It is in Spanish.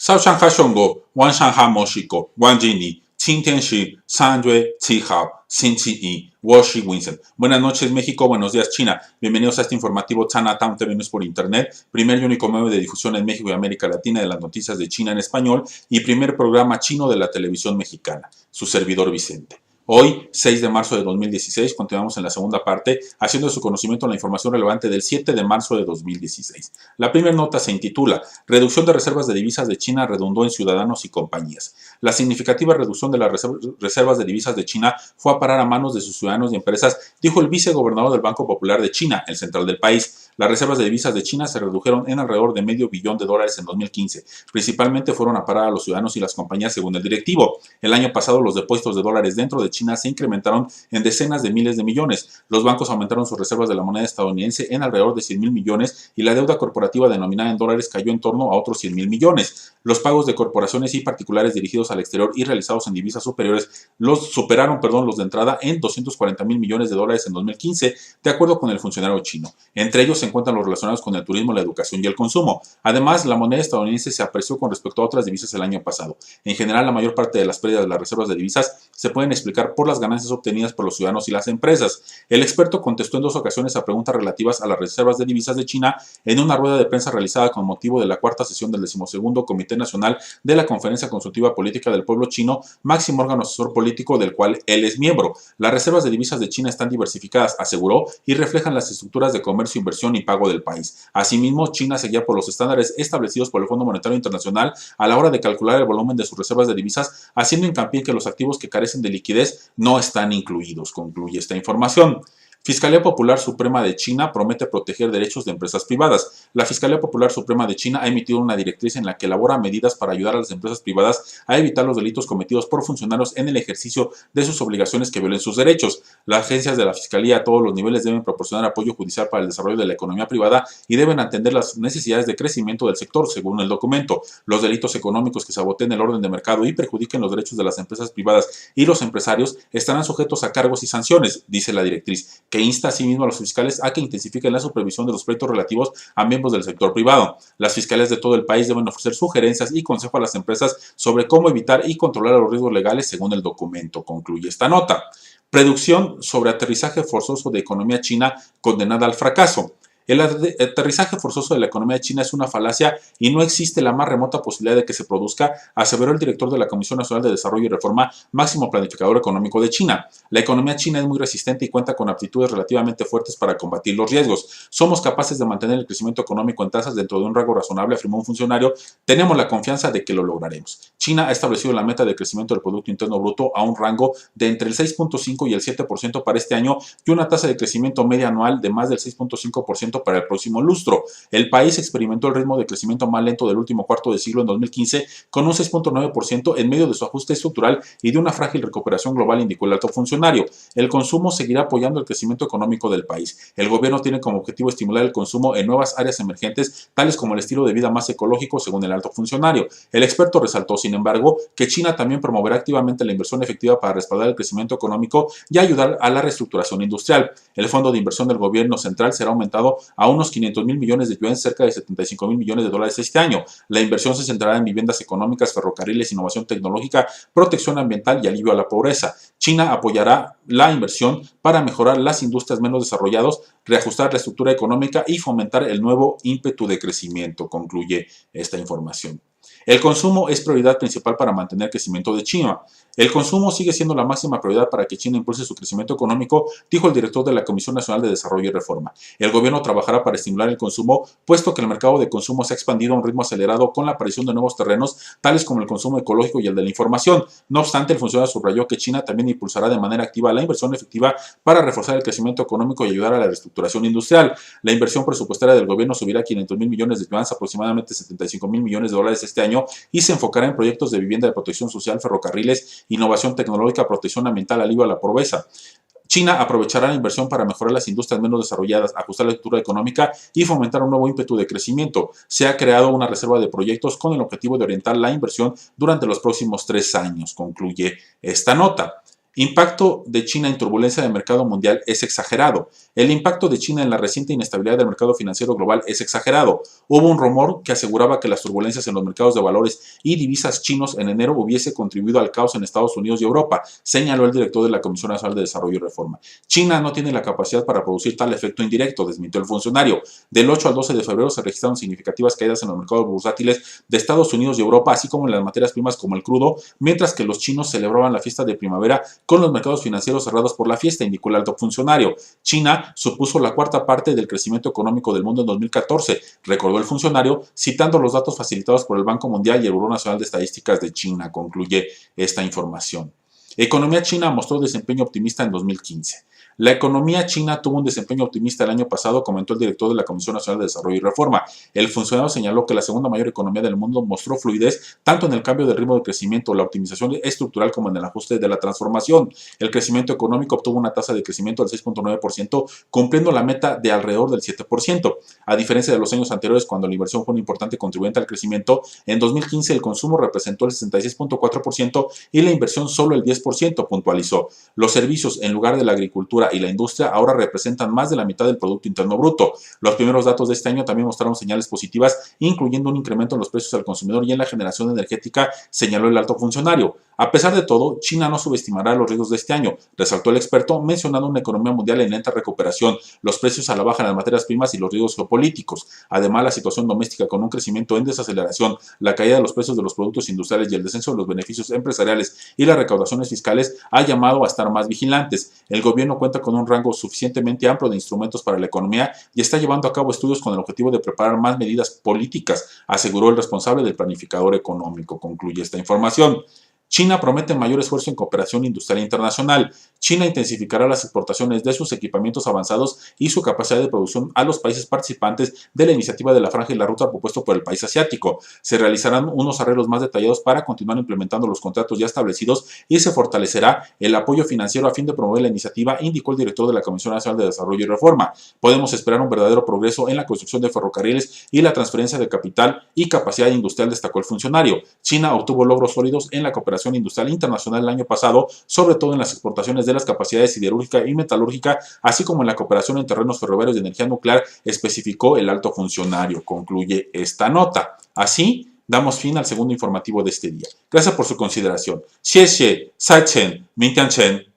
上上海选过，晚上还没试过。王经理，今天是3月7号,星期一. Wall Street Winston. Buenas noches México, buenos días China. Bienvenidos a este informativo Chinatown TV News por Internet, primer y único medio de difusión en México y América Latina de las noticias de China en español y primer programa chino de la televisión mexicana. Su servidor Vicente. Hoy, 6 de marzo de 2016, continuamos en la segunda parte, haciendo de su conocimiento la información relevante del 7 de marzo de 2016. La primera nota se intitula Reducción de reservas de divisas de China redundó en ciudadanos y compañías. La significativa reducción de las reservas de divisas de China fue a parar a manos de sus ciudadanos y empresas, dijo el vicegobernador del Banco Popular de China, el central del país. Las reservas de divisas de China se redujeron en alrededor de $500 billion en 2015. Principalmente fueron a parar a los ciudadanos y las compañías según el directivo. El año pasado los depósitos de dólares dentro de China se incrementaron en decenas de miles de millones. Los bancos aumentaron sus reservas de la moneda estadounidense en alrededor de 100 mil millones y la deuda corporativa denominada en dólares cayó en torno a otros 100 mil millones. Los pagos de corporaciones y particulares dirigidos al exterior y realizados en divisas superiores superaron los de entrada en 240 mil millones de dólares en 2015, de acuerdo con el funcionario chino. Entre ellos se encuentran los relacionados con el turismo, la educación y el consumo. Además, la moneda estadounidense se apreció con respecto a otras divisas el año pasado. En general, la mayor parte de las pérdidas de las reservas de divisas se pueden explicar por las ganancias obtenidas por los ciudadanos y las empresas. El experto contestó en 2 ocasiones a preguntas relativas a las reservas de divisas de China en una rueda de prensa realizada con motivo de la cuarta sesión del 12º Comité Nacional de la Conferencia Consultiva Política del Pueblo Chino, máximo órgano asesor político del cual él es miembro. Las reservas de divisas de China están diversificadas, aseguró, y reflejan las estructuras de comercio, inversión y pago del país. Asimismo, China se guía por los estándares establecidos por el Fondo Monetario Internacional a la hora de calcular el volumen de sus reservas de divisas, haciendo hincapié en que los activos que carecen de liquidez no están incluidos, concluye esta información. Fiscalía Popular Suprema de China promete proteger derechos de empresas privadas. La Fiscalía Popular Suprema de China ha emitido una directriz en la que elabora medidas para ayudar a las empresas privadas a evitar los delitos cometidos por funcionarios en el ejercicio de sus obligaciones que violen sus derechos. Las agencias de la Fiscalía a todos los niveles deben proporcionar apoyo judicial para el desarrollo de la economía privada y deben atender las necesidades de crecimiento del sector, según el documento. Los delitos económicos que saboteen el orden de mercado y perjudiquen los derechos de las empresas privadas y los empresarios estarán sujetos a cargos y sanciones, dice la directriz, que insta asimismo a los fiscales a que intensifiquen la supervisión de los proyectos relativos a miembros del sector privado. Las fiscalías de todo el país deben ofrecer sugerencias y consejos a las empresas sobre cómo evitar y controlar los riesgos legales, según el documento, concluye esta nota. Predicción sobre aterrizaje forzoso de economía china condenada al fracaso. El aterrizaje forzoso de la economía china es una falacia y no existe la más remota posibilidad de que se produzca, aseveró el director de la Comisión Nacional de Desarrollo y Reforma, máximo planificador económico de China. La economía china es muy resistente y cuenta con aptitudes relativamente fuertes para combatir los riesgos. Somos capaces de mantener el crecimiento económico en tasas dentro de un rango razonable, afirmó un funcionario. Tenemos la confianza de que lo lograremos. China ha establecido la meta de crecimiento del Producto Interno Bruto a un rango de entre el 6.5 y el 7% para este año y una tasa de crecimiento media anual de más del 6.5% para el próximo lustro. El país experimentó el ritmo de crecimiento más lento del último cuarto de siglo en 2015 con un 6.9% en medio de su ajuste estructural y de una frágil recuperación global, indicó el alto funcionario. El consumo seguirá apoyando el crecimiento económico del país. El gobierno tiene como objetivo estimular el consumo en nuevas áreas emergentes, tales como el estilo de vida más ecológico, según el alto funcionario. El experto resaltó, sin embargo, que China también promoverá activamente la inversión efectiva para respaldar el crecimiento económico y ayudar a la reestructuración industrial. El fondo de inversión del gobierno central será aumentado a unos 500 mil millones de yuanes, cerca de 75 mil millones de dólares este año. La inversión se centrará en viviendas económicas, ferrocarriles, innovación tecnológica, protección ambiental y alivio a la pobreza. China apoyará la inversión para mejorar las industrias menos desarrolladas, reajustar la estructura económica y fomentar el nuevo ímpetu de crecimiento, concluye esta información. El consumo es prioridad principal para mantener el crecimiento de China. El consumo sigue siendo la máxima prioridad para que China impulse su crecimiento económico, dijo el director de la Comisión Nacional de Desarrollo y Reforma. El gobierno trabajará para estimular el consumo, puesto que el mercado de consumo se ha expandido a un ritmo acelerado con la aparición de nuevos terrenos, tales como el consumo ecológico y el de la información. No obstante, el funcionario subrayó que China también impulsará de manera activa la inversión efectiva para reforzar el crecimiento económico y ayudar a la reestructuración industrial. La inversión presupuestaria del gobierno subirá a 500 mil millones de yuanes, aproximadamente 75 mil millones de dólares este año, y se enfocará en proyectos de vivienda, de protección social, ferrocarriles, innovación tecnológica, protección ambiental, alivio a la pobreza. China aprovechará la inversión para mejorar las industrias menos desarrolladas, ajustar la estructura económica y fomentar un nuevo ímpetu de crecimiento. Se ha creado una reserva de proyectos con el objetivo de orientar la inversión durante los próximos 3 años, concluye esta nota. Impacto de China en turbulencia del mercado mundial es exagerado. El impacto de China en la reciente inestabilidad del mercado financiero global es exagerado. Hubo un rumor que aseguraba que las turbulencias en los mercados de valores y divisas chinos en enero hubiese contribuido al caos en Estados Unidos y Europa, señaló el director de la Comisión Nacional de Desarrollo y Reforma. China no tiene la capacidad para producir tal efecto indirecto, desmintió el funcionario. Del 8 al 12 de febrero se registraron significativas caídas en los mercados bursátiles de Estados Unidos y Europa, así como en las materias primas como el crudo, mientras que los chinos celebraban la fiesta de primavera con los mercados financieros cerrados por la fiesta, indicó el alto funcionario. China supuso la cuarta parte del crecimiento económico del mundo en 2014, recordó el funcionario, citando los datos facilitados por el Banco Mundial y el Buró Nacional de Estadísticas de China, concluye esta información. Economía china mostró desempeño optimista en 2015. La economía china tuvo un desempeño optimista el año pasado, comentó el director de la Comisión Nacional de Desarrollo y Reforma. El funcionario señaló que la segunda mayor economía del mundo mostró fluidez tanto en el cambio de ritmo de crecimiento, la optimización estructural como en el ajuste de la transformación. El crecimiento económico obtuvo una tasa de crecimiento del 6.9%, cumpliendo la meta de alrededor del 7%. A diferencia de los años anteriores, cuando la inversión fue un importante contribuyente al crecimiento, en 2015 el consumo representó el 66.4% y la inversión solo el 10%, puntualizó. Los servicios, en lugar de la agricultura y la industria, ahora representan más de la mitad del Producto Interno Bruto. Los primeros datos de este año también mostraron señales positivas, incluyendo un incremento en los precios al consumidor y en la generación energética, señaló el alto funcionario. A pesar de todo, China no subestimará los riesgos de este año, resaltó el experto, mencionando una economía mundial en lenta recuperación, los precios a la baja en las materias primas y los riesgos geopolíticos. Además, la situación doméstica con un crecimiento en desaceleración, la caída de los precios de los productos industriales y el descenso de los beneficios empresariales y las recaudaciones fiscales ha llamado a estar más vigilantes. El gobierno cuenta con un rango suficientemente amplio de instrumentos para la economía y está llevando a cabo estudios con el objetivo de preparar más medidas políticas, aseguró el responsable del planificador económico, concluye esta información. China promete mayor esfuerzo en cooperación industrial internacional. China intensificará las exportaciones de sus equipamientos avanzados y su capacidad de producción a los países participantes de la iniciativa de la Franja y la Ruta propuesto por el país asiático. Se realizarán unos arreglos más detallados para continuar implementando los contratos ya establecidos y se fortalecerá el apoyo financiero a fin de promover la iniciativa, indicó el director de la Comisión Nacional de Desarrollo y Reforma. Podemos esperar un verdadero progreso en la construcción de ferrocarriles y la transferencia de capital y capacidad industrial, destacó el funcionario. China obtuvo logros sólidos en la cooperación industrial internacional el año pasado, sobre todo en las exportaciones de las capacidades siderúrgica y metalúrgica, así como en la cooperación en terrenos ferroviarios de energía nuclear, especificó el alto funcionario, concluye esta nota. Así, damos fin al segundo informativo de este día. Gracias por su consideración. Xie xie, sai chen, min tian chen.